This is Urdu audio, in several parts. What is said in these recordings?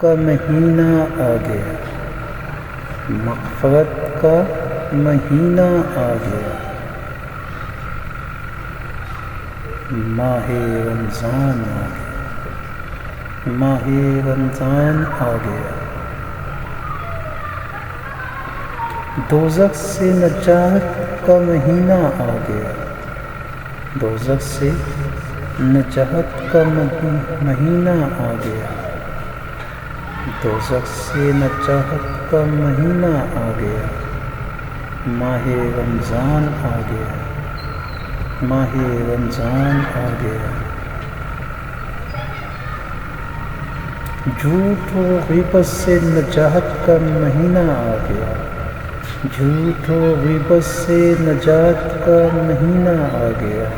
کا مہینہ آ گیا، مغفرت کا مہینہ آ گیا، ماہ رمضان آ گیا، ماہ رمضان آ گیا، دوزخ سے نجات کا مہینہ آ گیا، دوزخ سے نجات کا مہینہ آ گیا، دوزخ سے نجات کا مہینہ آ گیا، ماہ رمضان آ گیا، ماہ رمضان آ گیا، جھوٹ و غیبت سے نجات کا مہینہ آ گیا، جھوٹ و غیبت سے نجات کا مہینہ آ گیا،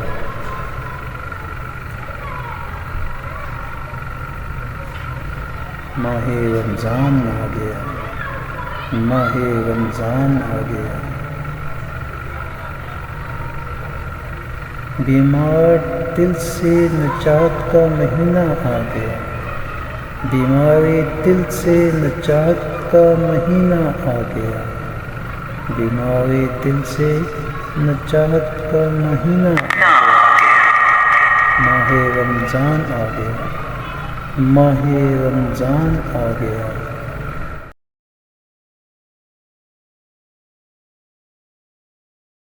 ماہ رمضان آ گیا، ماہ رمضان آ گیا، بیمار دل سے نجات کا مہینہ آ گیا، بیماری دل سے نجات کا مہینہ آ گیا، بیماری دل سے نجات کا مہینہ آ گیا، ماہ رمضان آ گیا، ماہ رمضان آ گیا۔